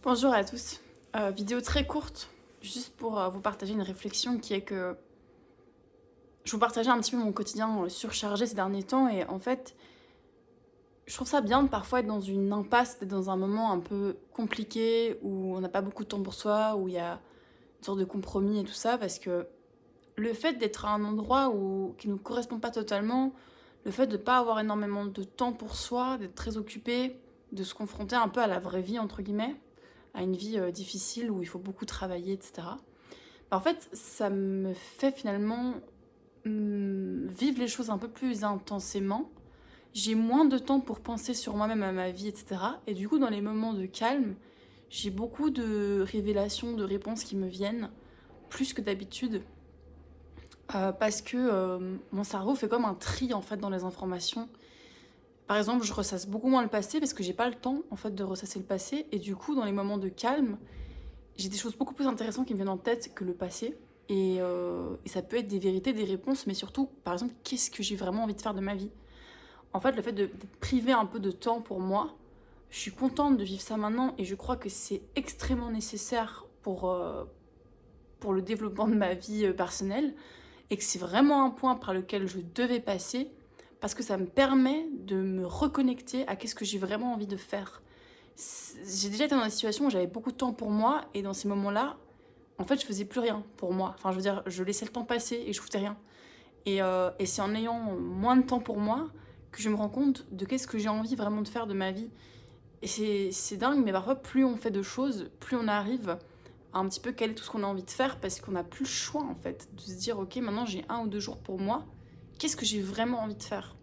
Bonjour à tous. Vidéo très courte, juste pour vous partager une réflexion qui est que je vous partageais un petit peu mon quotidien surchargé ces derniers temps et en fait, je trouve ça bien de parfois être dans une impasse, d'être dans un moment un peu compliqué où on n'a pas beaucoup de temps pour soi, où il y a une sorte de compromis et tout ça, parce que le fait d'être à un endroit qui ne nous correspond pas totalement, le fait de ne pas avoir énormément de temps pour soi, d'être très occupé, de se confronter un peu à la vraie vie, entre guillemets, à une vie difficile où il faut beaucoup travailler, etc. En fait, ça me fait finalement vivre les choses un peu plus intensément. J'ai moins de temps pour penser sur moi-même, à ma vie, etc. Et du coup, dans les moments de calme, j'ai beaucoup de révélations, de réponses qui me viennent, plus que d'habitude. Parce que mon cerveau fait comme un tri en fait dans les informations. Par exemple, je ressasse beaucoup moins le passé parce que j'ai pas le temps en fait de ressasser le passé. Et du coup, dans les moments de calme, j'ai des choses beaucoup plus intéressantes qui me viennent en tête que le passé. Et ça peut être des vérités, des réponses, mais surtout, par exemple, qu'est-ce que j'ai vraiment envie de faire de ma vie. En fait, le fait d'être privé un peu de temps pour moi, je suis contente de vivre ça maintenant et je crois que c'est extrêmement nécessaire pour le développement de ma vie personnelle et que c'est vraiment un point par lequel je devais passer parce que ça me permet de me reconnecter à qu'est-ce que j'ai vraiment envie de faire. J'ai déjà été dans des situations où j'avais beaucoup de temps pour moi et dans ces moments-là, en fait, je faisais plus rien pour moi. Enfin, je veux dire, je laissais le temps passer et je foutais rien. Et c'est en ayant moins de temps pour moi que je me rends compte de qu'est-ce que j'ai envie vraiment de faire de ma vie. Et c'est dingue, mais parfois, plus on fait de choses, plus on arrive à un petit peu caler tout ce qu'on a envie de faire parce qu'on n'a plus le choix, en fait, de se dire, ok, maintenant j'ai 1 ou 2 jours pour moi. Qu'est-ce que j'ai vraiment envie de faire?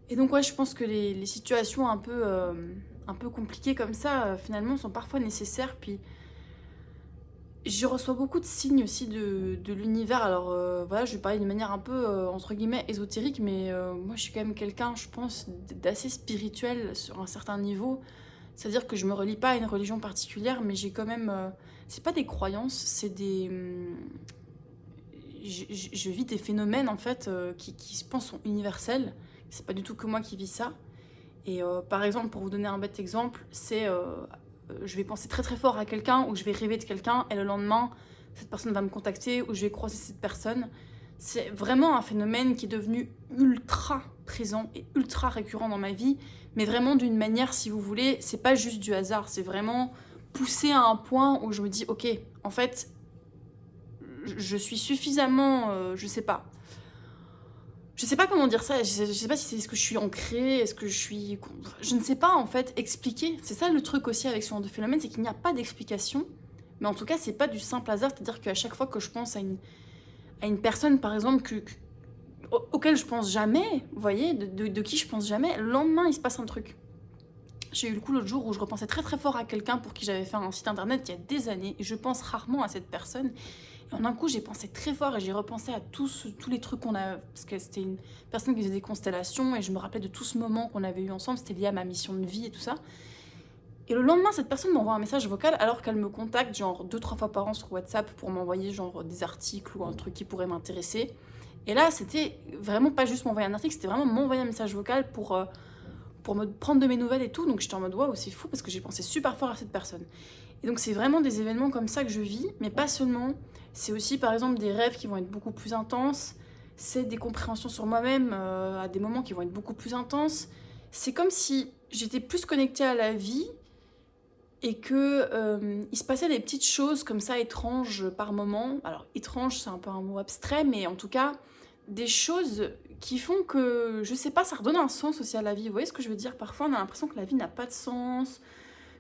Et donc, ouais, je pense que les situations un peu compliquées comme ça, finalement, sont parfois nécessaires. Puis, je reçois beaucoup de signes aussi de l'univers. Alors voilà, je vais parler d'une manière un peu, entre guillemets, ésotérique, mais moi je suis quand même quelqu'un, je pense, d'assez spirituel sur un certain niveau. C'est-à-dire que je me relie pas à une religion particulière, mais j'ai quand même... c'est pas des croyances, c'est des... je vis des phénomènes en fait qui, je pense, sont universels. C'est pas du tout que moi qui vis ça. Et par exemple, pour vous donner un bête exemple, c'est je vais penser très très fort à quelqu'un ou je vais rêver de quelqu'un et le lendemain, cette personne va me contacter ou je vais croiser cette personne. C'est vraiment un phénomène qui est devenu ultra présent et ultra récurrent dans ma vie, mais vraiment d'une manière, si vous voulez, c'est pas juste du hasard, c'est vraiment poussé à un point où je me dis, ok, en fait, je suis suffisamment, je sais pas comment dire ça, je sais pas si c'est ce que je suis ancrée, est-ce que je suis... Je ne sais pas en fait expliquer. C'est ça le truc aussi avec ce genre de phénomène, c'est qu'il n'y a pas d'explication. Mais en tout cas, c'est pas du simple hasard, c'est-à-dire qu'à chaque fois que je pense à une personne, par exemple, auquel je pense jamais, vous voyez, de qui je pense jamais, le lendemain, il se passe un truc. J'ai eu le coup l'autre jour où je repensais très très fort à quelqu'un pour qui j'avais fait un site internet il y a des années, et je pense rarement à cette personne. Et en un coup, j'ai pensé très fort et j'ai repensé à tous les trucs qu'on a... Parce que c'était une personne qui faisait des constellations et je me rappelais de tout ce moment qu'on avait eu ensemble, c'était lié à ma mission de vie et tout ça. Et le lendemain, cette personne m'envoie un message vocal alors qu'elle me contacte genre 2 3 fois par an sur WhatsApp pour m'envoyer genre des articles ou un truc qui pourrait m'intéresser. Et là, c'était vraiment pas juste m'envoyer un article, c'était vraiment m'envoyer un message vocal pour me prendre de mes nouvelles et tout. Donc j'étais en mode waouh, c'est fou parce que j'ai pensé super fort à cette personne. Et donc c'est vraiment des événements comme ça que je vis, mais pas seulement. C'est aussi par exemple des rêves qui vont être beaucoup plus intenses, c'est des compréhensions sur moi-même à des moments qui vont être beaucoup plus intenses. C'est comme si j'étais plus connectée à la vie et que il se passait des petites choses comme ça étranges par moment. Alors étrange, c'est un peu un mot abstrait, mais en tout cas des choses qui font que, je sais pas, ça redonne un sens aussi à la vie. Vous voyez ce que je veux dire? Parfois on a l'impression que la vie n'a pas de sens,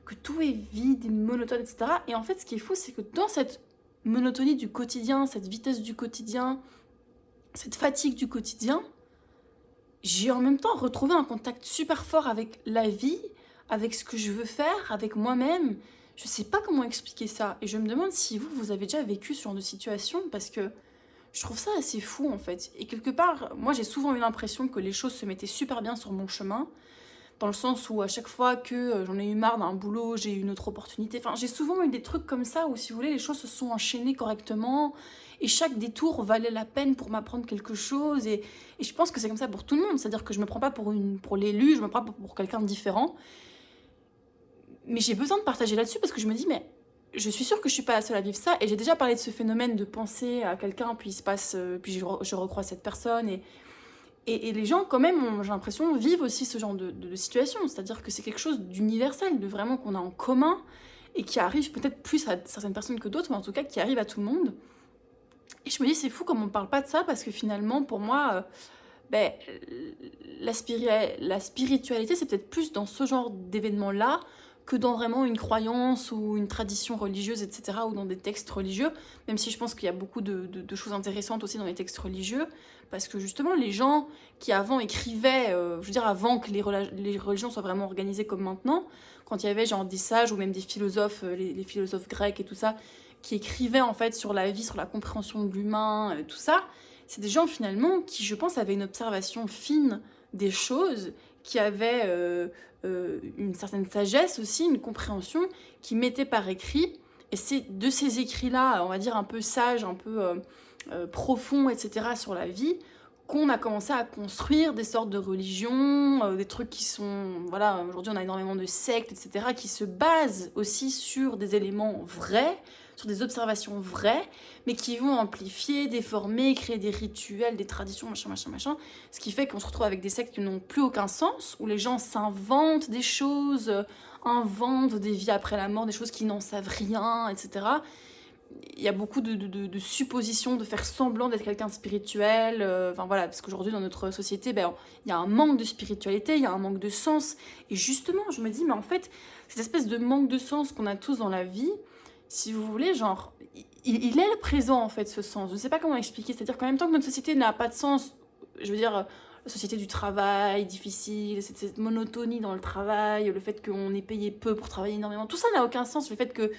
que tout est vide et monotone, etc. Et en fait, ce qui est fou, c'est que dans cette monotonie du quotidien, cette vitesse du quotidien, cette fatigue du quotidien, j'ai en même temps retrouvé un contact super fort avec la vie, avec ce que je veux faire, avec moi-même. Je sais pas comment expliquer ça. Et je me demande si vous avez déjà vécu ce genre de situation, parce que je trouve ça assez fou en fait. Et quelque part, moi j'ai souvent eu l'impression que les choses se mettaient super bien sur mon chemin, dans le sens où à chaque fois que j'en ai eu marre d'un boulot, j'ai eu une autre opportunité. Enfin, j'ai souvent eu des trucs comme ça où, si vous voulez, les choses se sont enchaînées correctement et chaque détour valait la peine pour m'apprendre quelque chose. Et je pense que c'est comme ça pour tout le monde. C'est-à-dire que je me prends pas pour l'élu, je me prends pas pour quelqu'un de différent. Mais j'ai besoin de partager là-dessus parce que je me dis, mais je suis sûre que je suis pas la seule à vivre ça. Et j'ai déjà parlé de ce phénomène de penser à quelqu'un, puis il se passe, puis je recroise cette personne. Et les gens, quand même, j'ai l'impression, vivent aussi ce genre de situation. C'est-à-dire que c'est quelque chose d'universel, de vraiment qu'on a en commun et qui arrive peut-être plus à certaines personnes que d'autres, mais en tout cas qui arrive à tout le monde. Et je me dis, c'est fou comme on parle pas de ça parce que finalement, pour moi, ben, la spiritualité, c'est peut-être plus dans ce genre d'événements-là que dans vraiment une croyance ou une tradition religieuse, etc., ou dans des textes religieux, même si je pense qu'il y a beaucoup de choses intéressantes aussi dans les textes religieux, parce que justement, les gens qui avant écrivaient, je veux dire, avant que les religions soient vraiment organisées comme maintenant, quand il y avait genre des sages ou même des philosophes, les philosophes grecs et tout ça, qui écrivaient en fait sur la vie, sur la compréhension de l'humain, tout ça, c'est des gens finalement qui, je pense, avaient une observation fine des choses, qui avaient une certaine sagesse aussi, une compréhension, qui mettaient par écrit. Et c'est de ces écrits-là, on va dire un peu sages, un peu profonds, etc., sur la vie, qu'on a commencé à construire des sortes de religions, des trucs qui sont... Voilà, aujourd'hui on a énormément de sectes, etc., qui se basent aussi sur des éléments vrais, sur des observations vraies, mais qui vont amplifier, déformer, créer des rituels, des traditions, machin, machin, machin. Ce qui fait qu'on se retrouve avec des sectes qui n'ont plus aucun sens, où les gens s'inventent des choses, inventent des vies après la mort, des choses qui n'en savent rien, etc. Il y a beaucoup de suppositions, de faire semblant d'être quelqu'un de spirituel. Enfin voilà, parce qu'aujourd'hui dans notre société, ben, il y a un manque de spiritualité, il y a un manque de sens. Et justement, je me dis, mais en fait, cette espèce de manque de sens qu'on a tous dans la vie, si vous voulez, genre, il est le présent en fait, ce sens. Je ne sais pas comment expliquer. C'est-à-dire qu'en même temps que notre société n'a pas de sens, je veux dire, la société du travail difficile, cette monotonie dans le travail, le fait qu'on est payé peu pour travailler énormément, tout ça n'a aucun sens. Le fait qu'il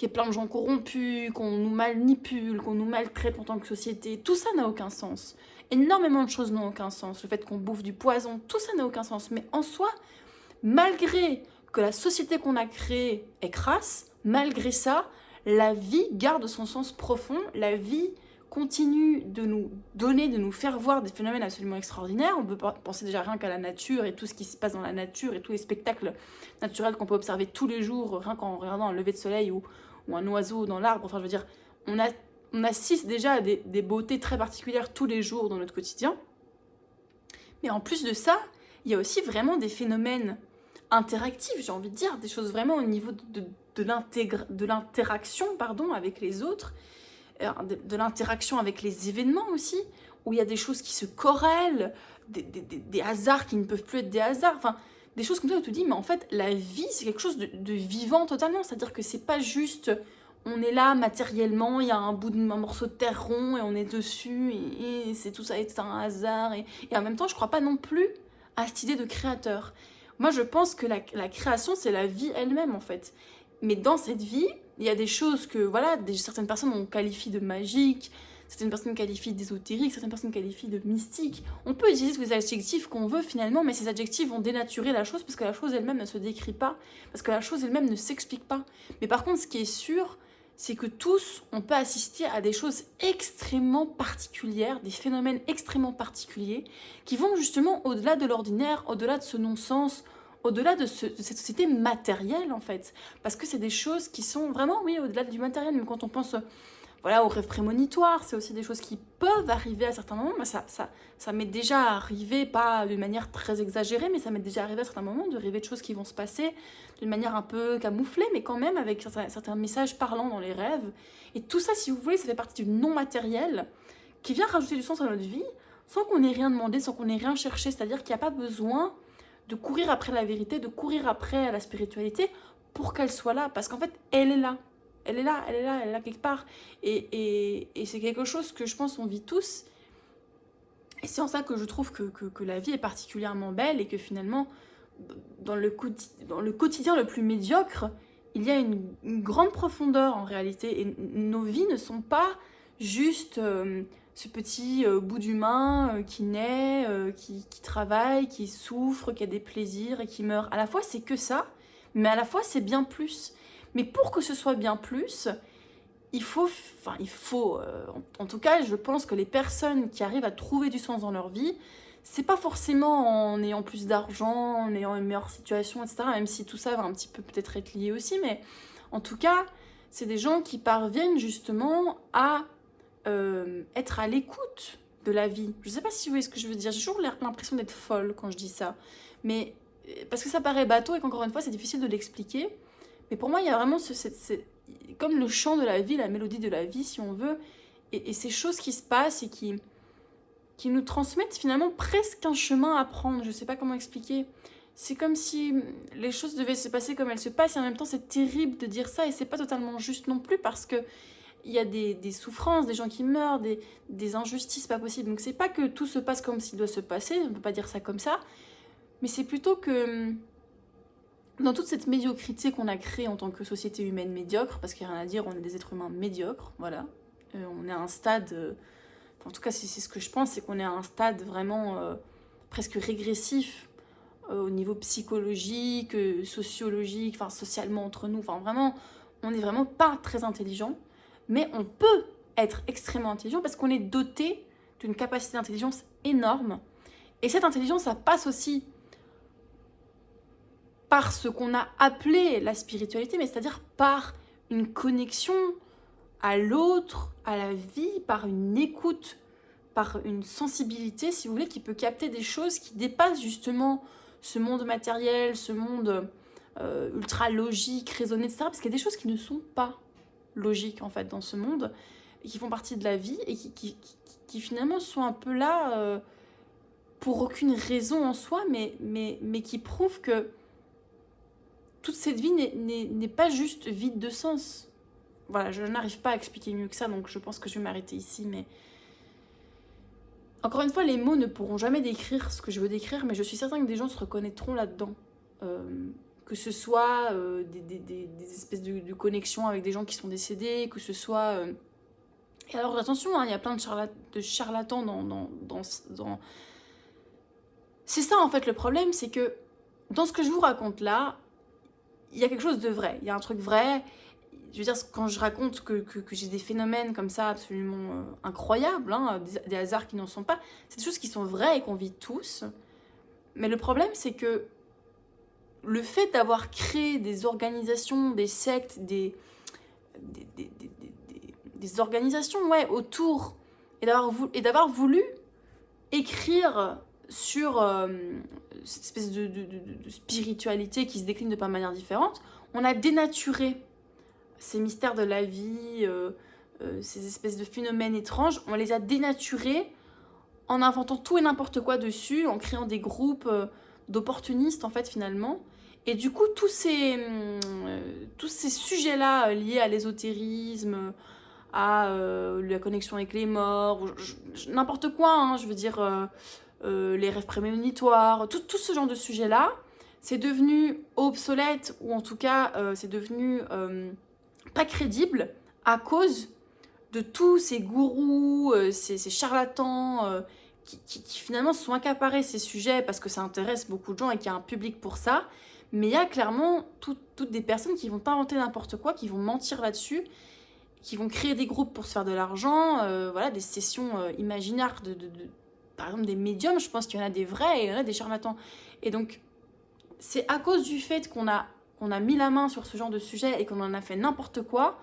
y ait plein de gens corrompus, qu'on nous manipule, qu'on nous maltraite en tant que société, tout ça n'a aucun sens. Énormément de choses n'ont aucun sens. Le fait qu'on bouffe du poison, tout ça n'a aucun sens. Mais en soi, malgré que la société qu'on a créée est crasse, malgré ça, la vie garde son sens profond, la vie continue de nous donner, de nous faire voir des phénomènes absolument extraordinaires. On peut penser déjà rien qu'à la nature et tout ce qui se passe dans la nature et tous les spectacles naturels qu'on peut observer tous les jours, rien qu'en regardant un lever de soleil ou un oiseau dans l'arbre. Enfin, je veux dire, on assiste déjà à des beautés très particulières tous les jours dans notre quotidien. Mais en plus de ça, il y a aussi vraiment des phénomènes interactifs, j'ai envie de dire, des choses vraiment au niveau de l'interaction avec les autres, de l'interaction avec les événements aussi, où il y a des choses qui se corrèlent, des hasards qui ne peuvent plus être des hasards, enfin, des choses comme ça où tu te dis, mais en fait, la vie, c'est quelque chose de vivant totalement, c'est-à-dire que c'est pas juste, on est là matériellement, il y a un morceau de terre rond et on est dessus, et c'est tout ça, c'est un hasard, et en même temps, je crois pas non plus à cette idée de créateur. Moi, je pense que la création, c'est la vie elle-même, en fait. Mais dans cette vie, il y a des choses que, voilà, certaines personnes on qualifie de magique, certaines personnes qualifient d'ésotérique, certaines personnes qualifient de mystique. On peut utiliser tous les adjectifs qu'on veut finalement, mais ces adjectifs vont dénaturer la chose parce que la chose elle-même ne se décrit pas, parce que la chose elle-même ne s'explique pas. Mais par contre, ce qui est sûr, c'est que tous, on peut assister à des choses extrêmement particulières, des phénomènes extrêmement particuliers, qui vont justement au-delà de l'ordinaire, au-delà de ce non-sens, au-delà de cette société matérielle en fait. Parce que c'est des choses qui sont vraiment, oui, au-delà du matériel, même quand on pense voilà, aux rêves prémonitoires, c'est aussi des choses qui peuvent arriver à certains moments. Mais ça m'est déjà arrivé, pas de manière très exagérée, mais ça m'est déjà arrivé à certains moments de rêver de choses qui vont se passer d'une manière un peu camouflée, mais quand même avec certains messages parlants dans les rêves. Et tout ça, si vous voulez, ça fait partie du non-matériel qui vient rajouter du sens à notre vie sans qu'on ait rien demandé, sans qu'on ait rien cherché. C'est-à-dire qu'il n'y a pas besoin de courir après la vérité, de courir après la spiritualité pour qu'elle soit là. Parce qu'en fait, elle est là. Elle est là, elle est là, elle est là quelque part. Et c'est quelque chose que je pense on vit tous. Et c'est en ça que je trouve que la vie est particulièrement belle et que finalement, dans le quotidien le plus médiocre, il y a une grande profondeur en réalité. Et nos vies ne sont pas juste ce petit bout d'humain qui naît, qui travaille, qui souffre, qui a des plaisirs et qui meurt. À la fois, c'est que ça, mais à la fois, c'est bien plus. Mais pour que ce soit bien plus, en tout cas, je pense que les personnes qui arrivent à trouver du sens dans leur vie, c'est pas forcément en ayant plus d'argent, en ayant une meilleure situation, etc. Même si tout ça va un petit peu peut-être être lié aussi, mais en tout cas, c'est des gens qui parviennent justement à être à l'écoute de la vie. Je sais pas si vous voyez ce que je veux dire. J'ai toujours l'impression d'être folle quand je dis ça. Mais parce que ça paraît bateau et qu'encore une fois, c'est difficile de l'expliquer. Mais pour moi, il y a vraiment comme le chant de la vie, la mélodie de la vie, si on veut. Et ces choses qui se passent et qui nous transmettent finalement presque un chemin à prendre. Je sais pas comment expliquer. C'est comme si les choses devaient se passer comme elles se passent. Et en même temps, c'est terrible de dire ça. Et c'est pas totalement juste non plus parce que il y a des souffrances, des gens qui meurent, des injustices pas possibles. Donc c'est pas que tout se passe comme s'il doit se passer, on peut pas dire ça comme ça, mais c'est plutôt que dans toute cette médiocrité qu'on a créée en tant que société humaine médiocre, parce qu'il n'y a rien à dire, on est des êtres humains médiocres, voilà. On est à un stade, en tout cas c'est ce que je pense, c'est qu'on est à un stade vraiment presque régressif au niveau psychologique, sociologique, enfin socialement entre nous, enfin vraiment, on n'est vraiment pas très intelligent. Mais on peut être extrêmement intelligent parce qu'on est doté d'une capacité d'intelligence énorme. Et cette intelligence, ça passe aussi par ce qu'on a appelé la spiritualité, mais c'est-à-dire par une connexion à l'autre, à la vie, par une écoute, par une sensibilité, si vous voulez, qui peut capter des choses qui dépassent justement ce monde matériel, ce monde ultra logique, raisonné, etc. Parce qu'il y a des choses qui ne sont pas logiques en fait dans ce monde et qui font partie de la vie et qui finalement sont un peu là pour aucune raison en soi, mais qui prouvent que toute cette vie n'est pas juste vide de sens. Voilà, je n'arrive pas à expliquer mieux que ça, donc je pense que je vais m'arrêter ici, mais encore une fois, les mots ne pourront jamais décrire ce que je veux décrire, mais je suis certaine que des gens se reconnaîtront là-dedans. Que ce soit des espèces de connexions avec des gens qui sont décédés, que ce soit... Et alors attention, hein, il y a plein de charlatans dans... C'est ça en fait le problème, c'est que dans ce que je vous raconte là, il y a quelque chose de vrai, il y a un truc vrai. Je veux dire, quand je raconte que j'ai des phénomènes comme ça absolument incroyables, hein, des hasards qui n'en sont pas, c'est des choses qui sont vraies et qu'on vit tous. Mais le problème, c'est que le fait d'avoir créé des organisations, des sectes, des organisations autour, et d'avoir voulu écrire sur cette espèce de spiritualité qui se décline de plein de manières différentes, on a dénaturé ces mystères de la vie, ces espèces de phénomènes étranges, on les a dénaturés en inventant tout et n'importe quoi dessus, en créant des groupes d'opportunistes en fait finalement. Et du coup, tous ces sujets-là liés à l'ésotérisme, à la connexion avec les morts, n'importe quoi, hein, je veux dire, les rêves prémonitoires, tout ce genre de sujets-là, c'est devenu obsolète, ou en tout cas, c'est devenu pas crédible à cause de tous ces gourous, ces charlatans qui finalement se sont accaparés ces sujets parce que ça intéresse beaucoup de gens et qu'il y a un public pour ça. Mais il y a clairement toutes des personnes qui vont inventer n'importe quoi, qui vont mentir là-dessus, qui vont créer des groupes pour se faire de l'argent, voilà, des sessions imaginaires par exemple des médiums, je pense qu'il y en a des vrais et il y en a des charlatans. Et donc, c'est à cause du fait qu'on a mis la main sur ce genre de sujet et qu'on en a fait n'importe quoi,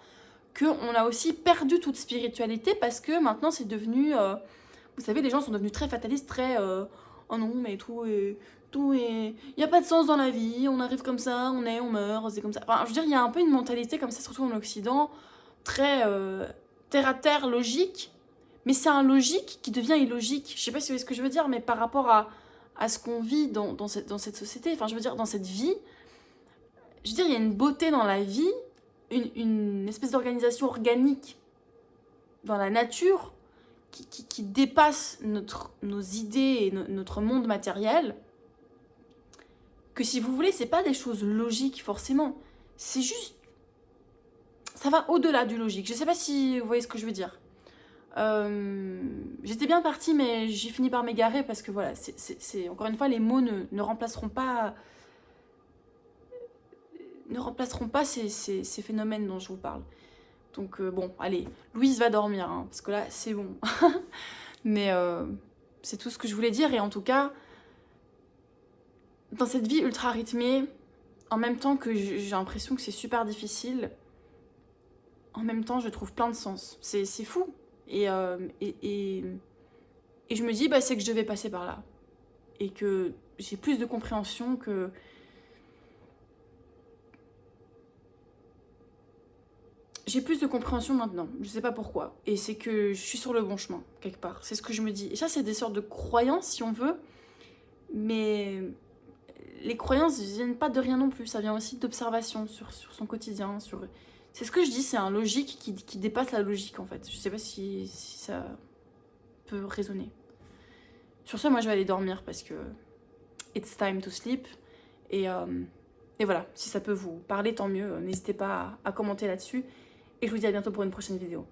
qu'on a aussi perdu toute spiritualité parce que maintenant c'est devenu... vous savez, les gens sont devenus très fatalistes, très... oh non, mais tout est... Il n'y a pas de sens dans la vie, on arrive comme ça, on meurt, c'est comme ça. Enfin, je veux dire, il y a un peu une mentalité comme ça, surtout en Occident, très terre à terre, logique, mais c'est un logique qui devient illogique. Je sais pas si vous voyez ce que je veux dire, mais par rapport à ce qu'on vit dans cette société, enfin je veux dire, dans cette vie, je veux dire, il y a une beauté dans la vie, une espèce d'organisation organique dans la nature qui dépasse nos idées et notre monde matériel, que si vous voulez, c'est pas des choses logiques forcément, c'est juste... Ça va au-delà du logique. Je sais pas si vous voyez ce que je veux dire. J'étais bien partie, mais j'ai fini par m'égarer parce que voilà, encore une fois, les mots ne remplaceront pas ces phénomènes dont je vous parle. Donc bon, allez, Louise va dormir, hein, parce que là, c'est bon. Mais C'est tout ce que je voulais dire. Et en tout cas, dans cette vie ultra rythmée, en même temps que j'ai l'impression que c'est super difficile, en même temps, je trouve plein de sens. C'est fou. Et je me dis, bah, c'est que je devais passer par là. Et que j'ai plus de compréhension que... J'ai plus de compréhension maintenant, je sais pas pourquoi. Et c'est que je suis sur le bon chemin, quelque part. C'est ce que je me dis. Et ça, c'est des sortes de croyances, si on veut. Mais les croyances viennent pas de rien non plus. Ça vient aussi d'observation sur son quotidien. C'est ce que je dis, c'est un logique qui dépasse la logique, en fait. Je sais pas si ça peut résonner. Sur ce, moi, je vais aller dormir parce que it's time to sleep. Et voilà, si ça peut vous parler, tant mieux. N'hésitez pas à commenter là-dessus. Et je vous dis à bientôt pour une prochaine vidéo.